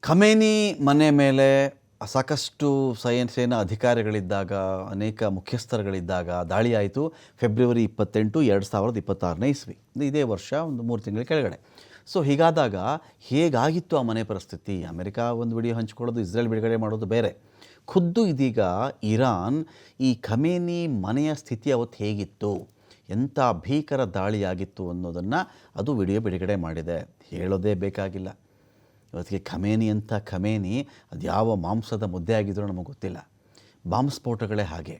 Khamenei ಮನೆ ಮೇಲೆ ಸಾಕಷ್ಟು ಸೇನಾ ಅಧಿಕಾರಿಗಳಿದ್ದಾಗ, ಅನೇಕ ಮುಖ್ಯಸ್ಥರುಗಳಿದ್ದಾಗ ದಾಳಿ ಆಯಿತು. ಫೆಬ್ರವರಿ 28, 2026ನೇ ಇಸ್ವಿ. ಇದೇ ವರ್ಷ ಒಂದು 3 ತಿಂಗಳ ಕೆಳಗಡೆ. ಸೊ ಹೀಗಾದಾಗ ಹೇಗಾಗಿತ್ತು ಆ ಮನೆ ಪರಿಸ್ಥಿತಿ? ಅಮೆರಿಕ ಒಂದು ವಿಡಿಯೋ ಹಂಚ್ಕೊಳ್ಳೋದು, ಇಸ್ರೇಲ್ ಬಿಡುಗಡೆ ಮಾಡೋದು ಬೇರೆ. ಖುದ್ದು ಇದೀಗ ಇರಾನ್ ಈ ಖಮೇನಿ ಮನೆಯ ಸ್ಥಿತಿ ಅವತ್ತು ಹೇಗಿತ್ತು, ಎಂಥ ಭೀಕರ ದಾಳಿಯಾಗಿತ್ತು ಅನ್ನೋದನ್ನು ಅದು ವಿಡಿಯೋ ಬಿಡುಗಡೆ ಮಾಡಿದೆ. ಹೇಳೋದೇ ಬೇಕಾಗಿಲ್ಲ. ಇವತ್ತಿಗೆ ಖಮೇನಿ ಅಂತ ಖಮೇನಿ ಅದು ಯಾವ ಮಾಂಸದ ಮುದ್ದೆ ಆಗಿದ್ರೂ ನಮಗೆ ಗೊತ್ತಿಲ್ಲ. ಬಾಂಬ್ ಸ್ಫೋಟಗಳೇ ಹಾಗೆ.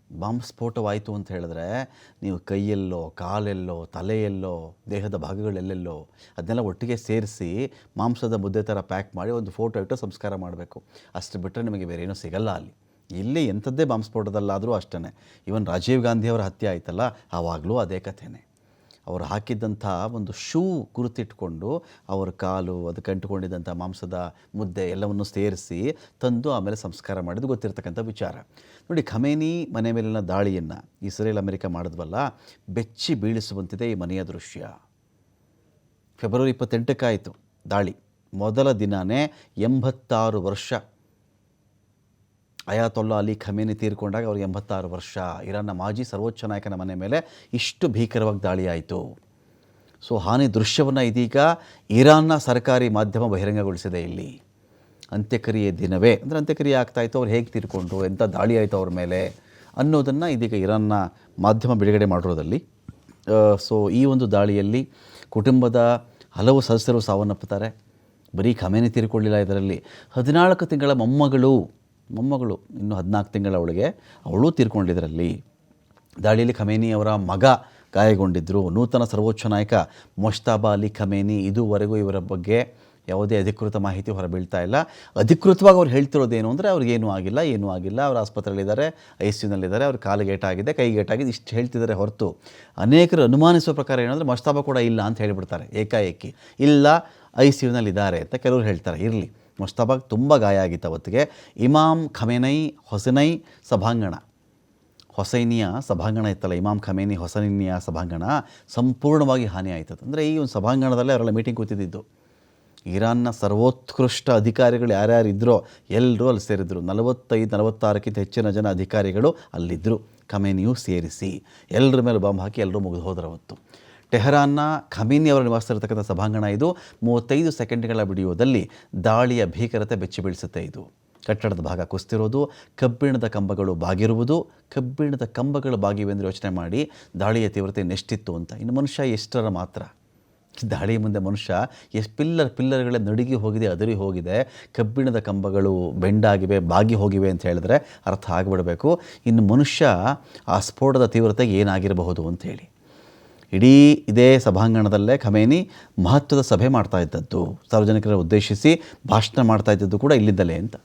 ಬಾಂಬ್ ಸ್ಫೋಟವಾಯಿತು ಅಂತ ಹೇಳಿದ್ರೆ ನೀವು ಕೈಯೆಲ್ಲೋ, ಕಾಲೆಲ್ಲೋ, ತಲೆಯೆಲ್ಲೋ, ದೇಹದ ಭಾಗಗಳೆಲ್ಲೆಲ್ಲೋ ಅದನ್ನೆಲ್ಲ ಒಟ್ಟಿಗೆ ಸೇರಿಸಿ ಮಾಂಸದ ಮುದ್ದೆ ಥರ ಪ್ಯಾಕ್ ಮಾಡಿ ಒಂದು ಫೋಟೋ ಇಟ್ಟು ಸಂಸ್ಕಾರ ಮಾಡಬೇಕು. ಅಷ್ಟು ಬಿಟ್ಟರೆ ನಿಮಗೆ ಬೇರೆ ಏನೂ ಸಿಗಲ್ಲ ಅಲ್ಲಿ. ಇಲ್ಲಿ ಎಂಥದ್ದೇ ಬಾಂಬ್ ಸ್ಫೋಟದಲ್ಲಾದರೂ ಅಷ್ಟೇ. ಈವನ್ ರಾಜೀವ್ ಗಾಂಧಿಯವರ ಹತ್ಯೆ ಆಯ್ತಲ್ಲ, ಆವಾಗಲೂ ಅದೇ ಕಥೆನೇ. ಅವರು ಹಾಕಿದ್ದಂಥ ಒಂದು ಶೂ ಗುರುತಿಟ್ಕೊಂಡು ಅವರ ಕಾಲು, ಅದಕ್ಕೆ ಅಂಟುಕೊಂಡಿದ್ದಂಥ ಮಾಂಸದ ಮುದ್ದೆ ಎಲ್ಲವನ್ನು ಸೇರಿಸಿ ತಂದು ಆಮೇಲೆ ಸಂಸ್ಕಾರ ಮಾಡಿದ್ದು ಗೊತ್ತಿರ್ತಕ್ಕಂಥ ವಿಚಾರ. ನೋಡಿ, ಖಮೇನಿ ಮನೆ ಮೇಲಿನ ದಾಳಿಯನ್ನು ಇಸ್ರೇಲ್ ಅಮೆರಿಕ ಮಾಡಿದ್ವಲ್ಲ, ಬೆಚ್ಚಿ ಬೀಳಿಸುವಂತಿದೆ ಈ ಮನೆಯ ದೃಶ್ಯ. ಫೆಬ್ರವರಿ 28 ದಾಳಿ. ಮೊದಲ ದಿನವೇ 86 ವರ್ಷ. ಅಯಾತೊಲ್ಲಾ ಅಲಿ ಖಮೇನಿ ತೀರ್ಕೊಂಡಾಗ ಅವ್ರಿಗೆ 86 ವರ್ಷ. ಇರಾನ್ನ ಮಾಜಿ ಸರ್ವೋಚ್ಚ ನಾಯಕನ ಮನೆ ಮೇಲೆ ಇಷ್ಟು ಭೀಕರವಾಗಿ ದಾಳಿ ಆಯಿತು. ಸೊ ಹಾನಿ ದೃಶ್ಯವನ್ನು ಇದೀಗ ಇರಾನ್ನ ಸರ್ಕಾರಿ ಮಾಧ್ಯಮ ಬಹಿರಂಗಗೊಳಿಸಿದೆ. ಇಲ್ಲಿ ಅಂತ್ಯಕ್ರಿಯೆ ದಿನವೇ, ಅಂದರೆ ಅಂತ್ಯಕ್ರಿಯೆ ಆಗ್ತಾಯಿತ್ತು, ಅವ್ರು ಹೇಗೆ ತೀರ್ಕೊಂಡ್ರು, ಎಂಥ ದಾಳಿ ಆಯಿತು ಅವ್ರ ಮೇಲೆ ಅನ್ನೋದನ್ನು ಇದೀಗ ಇರಾನ್ನ ಮಾಧ್ಯಮ ಬಿಡುಗಡೆ ಮಾಡಿರೋದಲ್ಲಿ. ಸೊ ಈ ಒಂದು ದಾಳಿಯಲ್ಲಿ ಕುಟುಂಬದ ಹಲವು ಸದಸ್ಯರು ಸಾವನ್ನಪ್ಪುತ್ತಾರೆ. ಬರೀ ಖಮೇನಿ ತೀರ್ಕೊಳ್ಳಿಲ್ಲ, ಇದರಲ್ಲಿ 14 ತಿಂಗಳ ಮೊಮ್ಮಗಳು ಇನ್ನು 14 ತಿಂಗಳ ಅವಳು ತೀರ್ಕೊಂಡಿದ್ದರಲ್ಲಿ. ದಾಳಿಯಲ್ಲಿ ಖಮೇನಿ ಅವರ ಮಗ ಗಾಯಗೊಂಡಿದ್ದರು. ನೂತನ ಸರ್ವೋಚ್ಚ ನಾಯಕ ಮೊಜ್ತಬಾ ಅಲಿ ಖಮೇನಿ, ಇದುವರೆಗೂ ಇವರ ಬಗ್ಗೆ ಯಾವುದೇ ಅಧಿಕೃತ ಮಾಹಿತಿ ಹೊರಬೀಳ್ತಾ ಇಲ್ಲ. ಅಧಿಕೃತವಾಗಿ ಅವ್ರು ಹೇಳ್ತಿರೋದೇನು ಅಂದರೆ ಅವ್ರಿಗೇನೂ ಆಗಿಲ್ಲ, ಅವ್ರು ಆಸ್ಪತ್ರೆಯಲ್ಲಿದ್ದಾರೆ, ICUನಲ್ಲಿದ್ದಾರೆ, ಅವ್ರ ಕಾಲಿಗೆ ಏಟಾಗಿದೆ, ಕೈಗೆ ಏಟಾಗಿದೆ, ಇಷ್ಟು ಹೇಳ್ತಿದ್ದಾರೆ ಹೊರತು ಅನೇಕರು ಅನುಮಾನಿಸುವ ಪ್ರಕಾರ ಏನಂದರೆ ಮೊಜ್ತಬಾ ಕೂಡ ಇಲ್ಲ ಅಂತ ಹೇಳಿಬಿಡ್ತಾರೆ ಏಕಾಏಕಿ. ಇಲ್ಲ, ICUನಲ್ಲಿದ್ದಾರೆ ಅಂತ ಕೆಲವರು ಹೇಳ್ತಾರೆ. ಇರಲಿ, ಮೊಜ್ತಬಾಗೆ ತುಂಬ ಗಾಯ ಆಗಿತ್ತು ಅವತ್ತಿಗೆ. ಇಮಾಮ್ ಖಮೇನೈ ಹೊಸೈನೈ ಸಭಾಂಗಣ, ಹೊಸೈನಿಯ ಸಭಾಂಗಣ ಇತ್ತಲ್ಲ, ಇಮಾಮ್ ಖಮೇನಿ ಹೊಸೈನಿಯ ಸಭಾಂಗಣ ಸಂಪೂರ್ಣವಾಗಿ ಹಾನಿ ಆಯ್ತದೆ. ಅಂದರೆ ಈ ಒಂದು ಸಭಾಂಗಣದಲ್ಲೇ ಅವರೆಲ್ಲ ಮೀಟಿಂಗ್ ಕೂತಿದ್ದು. ಇರಾನ್ನ ಸರ್ವೋತ್ಕೃಷ್ಟ ಅಧಿಕಾರಿಗಳು ಯಾರ್ಯಾರು ಇದ್ದರೋ ಎಲ್ಲರೂ ಅಲ್ಲಿ ಸೇರಿದ್ರು. 45-46ಕ್ಕಿಂತ ಹೆಚ್ಚಿನ ಜನ ಅಧಿಕಾರಿಗಳು ಅಲ್ಲಿದ್ದರು, ಖಮೇನಿಯೂ ಸೇರಿಸಿ. ಎಲ್ಲರ ಮೇಲೆ ಬಾಂಬ್ ಹಾಕಿ ಎಲ್ಲರೂ ಮುಗಿದು ಹೋದ್ರು ಅವತ್ತು. ಟೆಹರಾನ್ನ ಖಮೇನಿ ಅವರ ನಿವಾಸದಲ್ಲಿರ್ತಕ್ಕಂಥ ಸಭಾಂಗಣ ಇದು. 35 ಸೆಕೆಂಡ್ಗಳ ವಿಡಿಯೋದಲ್ಲಿ ದಾಳಿಯ ಭೀಕರತೆ ಬೆಚ್ಚಿ ಬೀಳಿಸುತ್ತೆ. ಇದು ಕಟ್ಟಡದ ಭಾಗ ಕುಸಿತಿರೋದು, ಕಬ್ಬಿಣದ ಕಂಬಗಳು ಬಾಗಿರುವುದು. ಕಬ್ಬಿಣದ ಕಂಬಗಳು ಬಾಗಿವೆ ಅಂದರೆ ಯೋಚನೆ ಮಾಡಿ ದಾಳಿಯ ತೀವ್ರತೆ ಎಷ್ಟಿತ್ತು ಅಂತ. ಇನ್ನು ಮನುಷ್ಯ ಎಷ್ಟರ ಮಾತ್ರ. ದಾಳಿ ಮುಂದೆ ಮನುಷ್ಯ ಎಷ್ಟು ಪಿಲ್ಲರ್ಗಳೇ ನಡುಗಿ ಹೋಗಿದೆ, ಅದರಿ ಹೋಗಿದೆ, ಕಬ್ಬಿಣದ ಕಂಬಗಳು ಬೆಂಡಾಗಿವೆ, ಬಾಗಿ ಹೋಗಿವೆ ಅಂತ ಹೇಳಿದ್ರೆ ಅರ್ಥ ಆಗಿಬಿಡಬೇಕು ಇನ್ನು ಮನುಷ್ಯ ಆ ಸ್ಫೋಟದ ತೀವ್ರತೆಗೆ ಏನಾಗಿರಬಹುದು ಅಂಥೇಳಿ. ಇಡೀ ಇದೇ ಸಭಾಂಗಣದಲ್ಲೇ ಖಮೇನಿ ಮಹತ್ವದ ಸಭೆ ಮಾಡ್ತಾ ಇದ್ದದ್ದು, ಸಾರ್ವಜನಿಕರ ಉದ್ದೇಶಿಸಿ ಭಾಷಣ ಮಾಡ್ತಾ ಇದ್ದದ್ದು ಕೂಡ ಇಲ್ಲಿದ್ದಲೇ ಅಂತ.